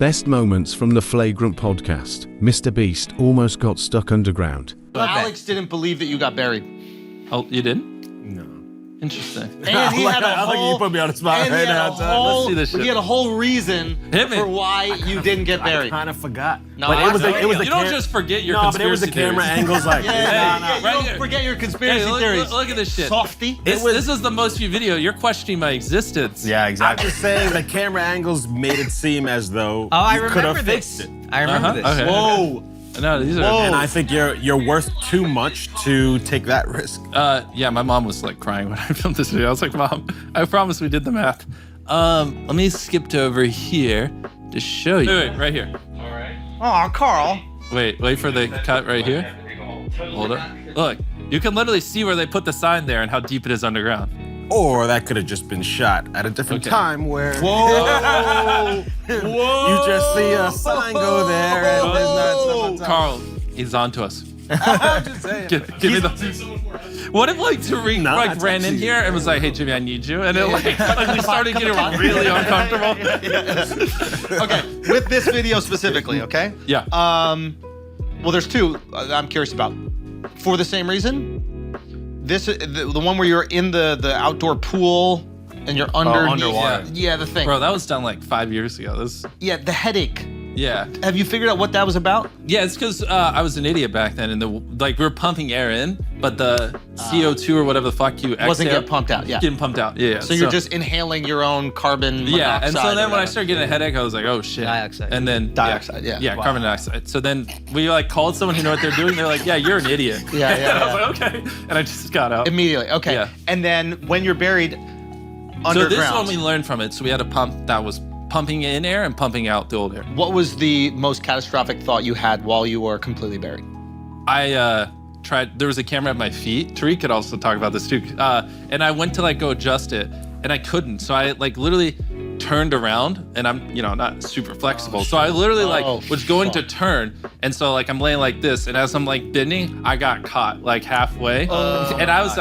Best moments from the Flagrant Podcast. Mr. Beast almost got stuck underground. Alex didn't believe that you got buried. Oh, you didn't? No. Interesting. And he had a whole... I think you put me on the spot right now. Let's see this shit. He had a whole reason for why you didn't get buried. I kind of forgot. No, but it was the you don't just forget your conspiracy but it was the camera theories. angles like you don't forget your conspiracy theories. Look at this shit. Softy. This is the most viewed video. You're questioning my existence. Yeah, exactly. I'm just saying the camera angles made it seem as though you could have fixed it. I remember this. Okay. Whoa. No, these are. And I think you're worth too much to take that risk. Yeah, my mom was like crying when I filmed this video. I was like, Mom, I promise we did the math. Let me skip to over here to show you. Wait, right here. All right. Oh, Carl. Wait for the cut right here. Hold up. Look, you can literally see where they put the sign there and how deep it is underground. Or that could have just been shot at a different time where Whoa. you just see a sign go there and there's not someone talking. Carl, he's on to us. I'm just saying. Give me the. What if like Tariq ran in here and was like, "Hey Jimmy, I need you," and it like we started getting really uncomfortable. Okay, with this video specifically, okay? Yeah. Well, there's two I'm curious about. For the same reason, the one where you're in the outdoor pool and you're underneath. Underwater. Yeah, the thing. Bro, that was done like 5 years ago. Yeah, the headache. Yeah. Have you figured out what that was about? Yeah, it's because I was an idiot back then, and we were pumping air in, but the CO2 or whatever the fuck you exhale wasn't getting pumped out. Yeah. Getting pumped out. Yeah. So you're just inhaling your own carbon monoxide. Yeah, and so then when I whatever. started getting a headache, I was like, oh shit. Dioxide. And then Dioxide, yeah. Yeah, Wow. carbon dioxide. So then we like called someone who knew what they're doing. They're like, yeah, you're an idiot. Yeah. And I was like, okay. And I just got out. Immediately. Okay. Yeah. And then when you're buried underground. So this is what we learned from it. So we had a pump that was pumping in air and pumping out the old air. What was the most catastrophic thought you had while you were completely buried? I tried, there was a camera at my feet. Tariq could also talk about this too. And I went to like go adjust it and I couldn't. So I like literally turned around and I'm, not super flexible. So I literally was going to turn. And so like I'm laying like this and as I'm like bending, I got caught like halfway. And I was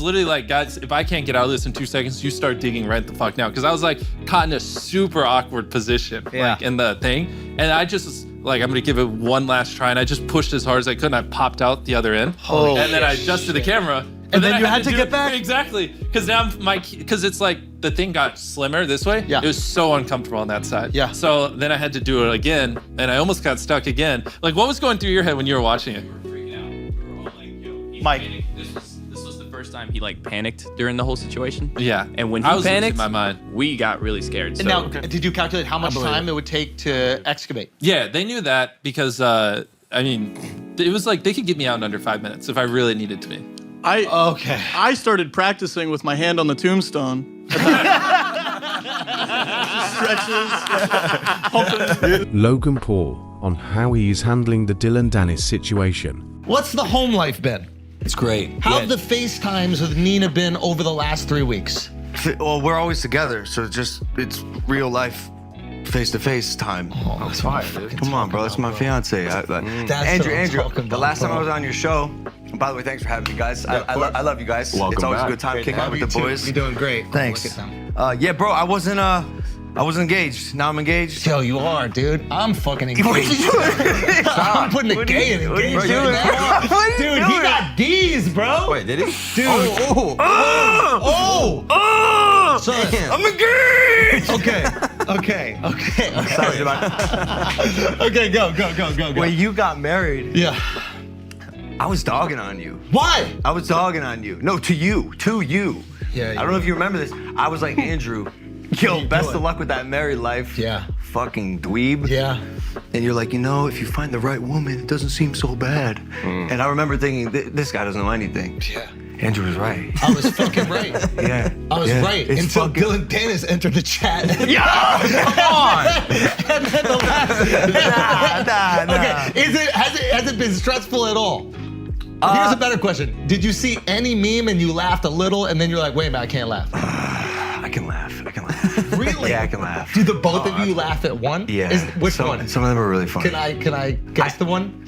literally like, guys, if I can't get out of this in 2 seconds, you start digging right the fuck now. Cause I was like caught in a super awkward position like in the thing. And I just was like, I'm gonna give it one last try. And I just pushed as hard as I could and I popped out the other end. And then I adjusted the camera. And then you had to get back? Exactly. Because now because it's like the thing got slimmer this way. Yeah. It was so uncomfortable on that side. Yeah. So then I had to do it again and I almost got stuck again. Like what was going through your head when you were watching it? We were freaking out. We were all like, yo, he's Mike. panicked. This was the first time he like panicked during the whole situation. Yeah. And when I he was losing panicked, my mind. we got really scared. And now, did you calculate how much time it would take to excavate? Yeah, they knew that because it was like they could get me out in under 5 minutes if I really needed to be. I started practicing with my hand on the tombstone. Stretches. Logan Paul on how he is handling the Dillon Danis situation. What's the home life been? It's great. How have the FaceTimes with Nina been over the last 3 weeks? Well, we're always together, so it's real life, face-to-face time. Oh, that's fire. Come on, bro, that's my fiance. Andrew, the last time I was on your show, by the way, thanks for having me, guys. I love you guys. Welcome it's always back. a good time kicking it with the boys. You're doing great. Thanks. Yeah, bro, I wasn't engaged. Now I'm engaged. Yo, you are, dude. I'm fucking engaged. What are you doing? I'm putting the gay in engaged right now. Dude, he got D's, bro. Wait, did he? Dude. Son. I'm engaged! Okay. Sorry, Okay, go. When you got married, Yeah. I was dogging on you. Why? I was dogging on you. No, to you. Yeah. I don't know if you remember this. I was like, Andrew, yo, best of luck with that married life. Yeah. Fucking dweeb. Yeah. And you're like, if you find the right woman, it doesn't seem so bad. And I remember thinking, this guy doesn't know anything. Yeah. Andrew was right. I was fucking right. Yeah. I was right It's until fucking... Dylan Danis entered the chat. Yeah! Come on! And then the last. Nah. Okay, has it been stressful at all? Here's a better question. Did you see any meme and you laughed a little and then you're like, wait a minute, I can't laugh? I can laugh. Really? Yeah, I can laugh. Do the both of you laugh at one? Yeah. Which one? Some of them are really funny. Can I guess the one?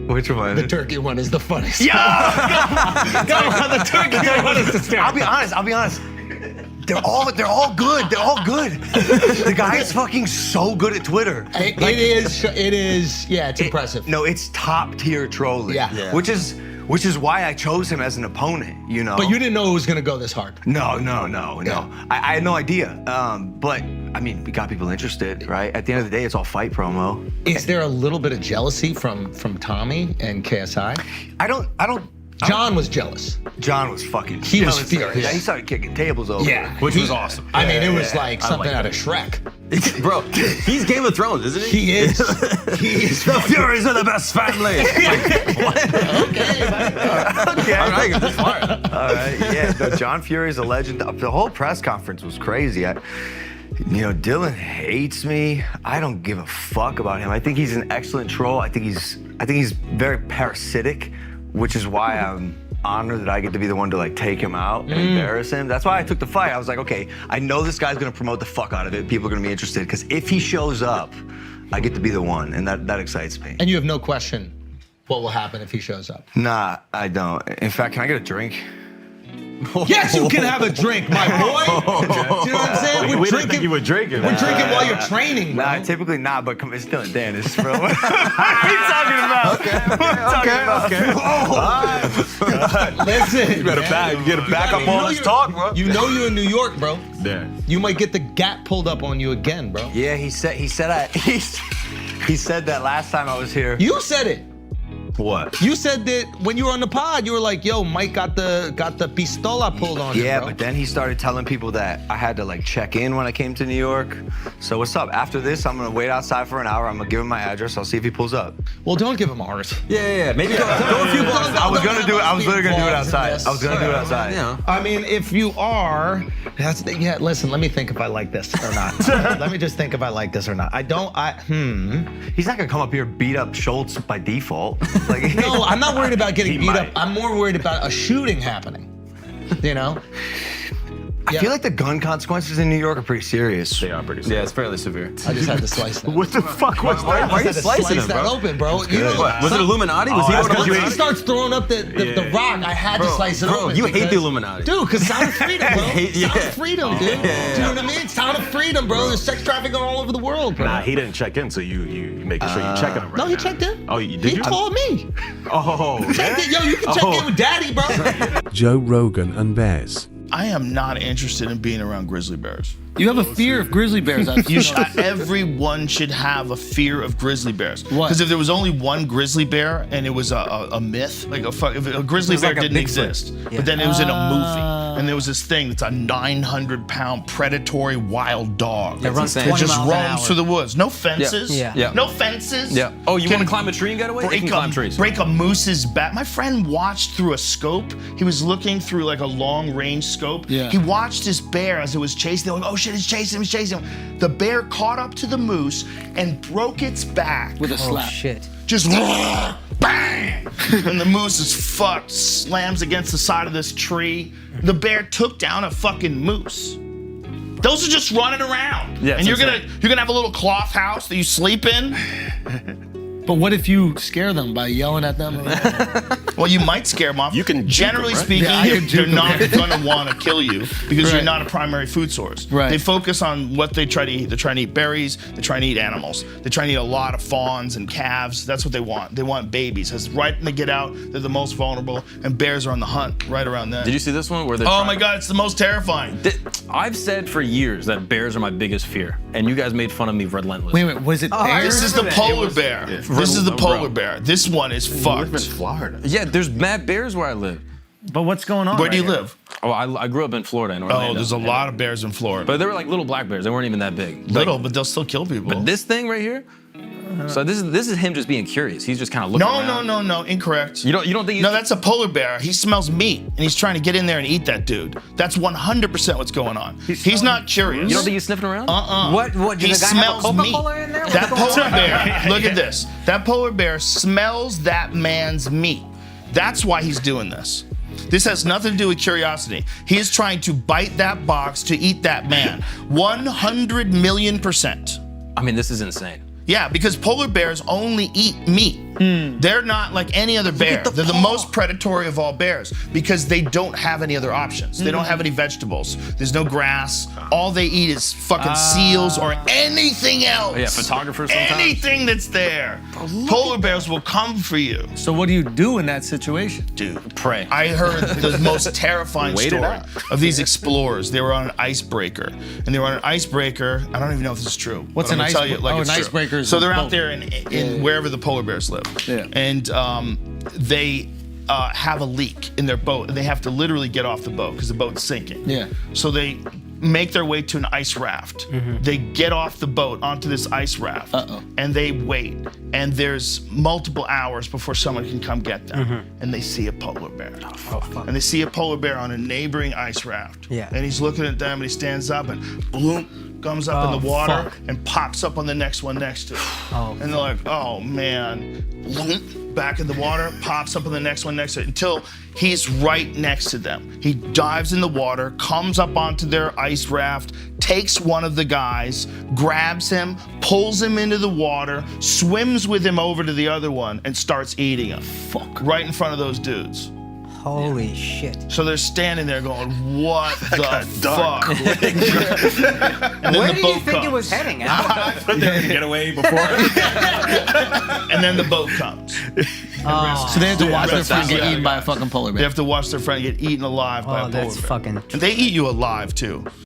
Which one? The turkey one is the funniest. Yeah! Go on, the turkey one is the I'll be honest. They're all good. They're all good. The guy is fucking so good at Twitter. It is. Yeah, it's impressive. No, it's top tier trolling. Yeah. Which is why I chose him as an opponent. You know. But you didn't know it was gonna go this hard. No. I had no idea. But I mean, we got people interested, right? At the end of the day, it's all fight promo. Is there a little bit of jealousy from Tommy and KSI? I don't. John was jealous. John was fucking. He was jealous. furious. Yeah, he started kicking tables over. Yeah, Which was awesome. I mean, it was like something out of Shrek. Bro, he's Game of Thrones, isn't he? He is. He is. The Furies are the best family. Okay. All right, that's fine. All right. Yeah. No, John Fury's a legend. The whole press conference was crazy. Dillon hates me. I don't give a fuck about him. I think he's an excellent troll. I think he's very parasitic, which is why I'm honored that I get to be the one to like take him out and embarrass him. That's why I took the fight. I was like, okay, I know this guy's gonna promote the fuck out of it. People are gonna be interested because if he shows up, I get to be the one, and that excites me. And you have no question what will happen if he shows up. Nah, I don't. In fact, can I get a drink? Yes, you can have a drink, my boy. Do you know what I'm saying? We didn't think you were drinking. We're drinking while you're training, bro. Nah, typically not, but it's still Danis, bro. What are you talking about? Okay. Listen, You gotta back up all this talk, bro. You know you're in New York, bro. Yeah. You might get the gap pulled up on you again, bro. Yeah, he said that last time I was here. You said it. What? You said that when you were on the pod, you were like, "Yo, Mike got the pistola pulled on him." Yeah, bro. but then he started telling people that I had to like check in when I came to New York. So what's up? After this, I'm gonna wait outside for an hour. I'm gonna give him my address. I'll see if he pulls up. Well, don't give him ours. Yeah. Maybe go a few blocks. I was literally gonna do it outside. I was gonna do it outside. Yeah. I mean, if you are, listen, let me think if I like this or not. Let me just think if I like this or not. He's not gonna come up here and beat up Schulz by default. Like, No, I'm not worried about getting He beat might. up. I'm more worried about a shooting happening. You know? I feel like the gun consequences in New York are pretty serious. They are pretty serious. Yeah, it's fairly severe. I just had to slice that. What the fuck was that? Why are you I slicing slice him, that bro? open, bro. You know, What, was it Illuminati? Was he once one he of starts throwing up the rock, I had to slice it open. You hate because- the Illuminati. Dude, because sound of freedom, bro. Yeah. Sound of freedom, dude. Do you know what I mean? Sound of freedom, bro. There's sex trafficking all over the world, bro. Nah, he didn't check in, so you making sure you checking him right No, he now. checked in. Oh, did He you? called me. Oh, Checked in. Yo, you can check in with daddy, bro. Joe Rogan and Bears. I am not interested in being around grizzly bears. You have a fear of grizzly bears. Everyone should have a fear of grizzly bears. What? Because if there was only one grizzly bear and it was a myth, like if a grizzly bear didn't exist, but then it was in a movie, and there was this thing that's a 900-pound predatory wild dog that runs that 20 just miles an roams hour. through the woods. No fences. Yeah. No fences. Yeah. Oh, you Can want to climb a tree and get away? They can climb trees. Break a moose's back. My friend watched through a scope. He was looking through like a long-range scope. Yeah. He watched this bear as it was chasing. They were like, oh shit, it's chasing him, it's chasing him. The bear caught up to the moose and broke its back. With a slap. Shit. Just bang! And the moose is fucked, slams against the side of this tree. The bear took down a fucking moose. Those are just running around. Yeah, and you're insane. gonna have a little cloth house that you sleep in. But what if you scare them by yelling at them? Well, you might scare them off. You can juke Generally 'em, right? speaking, Yeah, I can they're juke 'em. not gonna want to kill you because you're Right. not a primary food source. Right. They focus on what they try to eat. They're trying to eat berries. They try to eat animals. They try to eat a lot of fawns and calves. That's what they want. They want babies. As right when they get out, they're the most vulnerable, and bears are on the hunt right around then. Did you see this one where they're Oh trying- my God, it's the most terrifying. I've said for years that bears are my biggest fear, and you guys made fun of me relentlessly. Wait, was it bears? This is the polar bear. This is the polar bear. This one is You live in fucked. Florida. Yeah, there's mad bears where I live. But what's going on? Where do you right here? live? Oh, I grew up in Florida in Orlando. Oh, there's a lot of bears in Florida. But they were like little black bears. They weren't even that big. Little, but they'll still kill people. But this thing right here. So this is him just being curious. He's just kind of looking around. No, incorrect. You don't think he's... No, that's a polar bear. He smells meat, and he's trying to get in there and eat that dude. That's 100% what's going on. He's not curious. You don't think he's sniffing around? What? Did He the guy have a smells meat. Coca-Cola in there? That polar bear, look at this. That polar bear smells that man's meat. That's why he's doing this. This has nothing to do with curiosity. He is trying to bite that box to eat that man. 100 million %. I mean, this is insane. Yeah, because polar bears only eat meat. They're not like any other bear. They're the most predatory of all bears because they don't have any other options. They don't have any vegetables. There's no grass. All they eat is fucking seals or anything else. Yeah, photographers sometimes. Anything that's there. Polar bears will come for you. So what do you do in that situation? Dude, Pray. I heard the most terrifying Wait it story out. of these explorers. They were on an icebreaker, and they were on an icebreaker. I don't even know if this is true. What's but an I'm gonna tell you icebreaker? like Oh, it's an true. icebreaker is So they're a out boat. there in wherever the polar bears live, Yeah. and they have a leak in their boat, and they have to literally get off the boat because the boat's sinking. Yeah. So they make their way to an ice raft. They get off the boat onto this ice raft, and they wait. And there's multiple hours before someone can come get them. And they see a polar bear. And they see a polar bear on a neighboring ice raft. Yeah. And he's looking at them, and he stands up, and boom, comes up in the water and pops up on the next one next to it. And they're like, oh man. Boom, back in the water, pops up on the next one next to it until he's right next to them. He dives in the water, comes up onto their ice raft, takes one of the guys, grabs him, pulls him into the water, swims with him over to the other one, and starts eating him. Right in front of those dudes. Holy shit. So they're standing there going, what the fuck? And then Where the do you boat think it comes. was heading? Get away before. And then the boat comes. So they have to watch their friend get eaten by a fucking polar They bear. have to watch their friend get eaten alive by a polar that's bear. fucking. And they eat you alive too.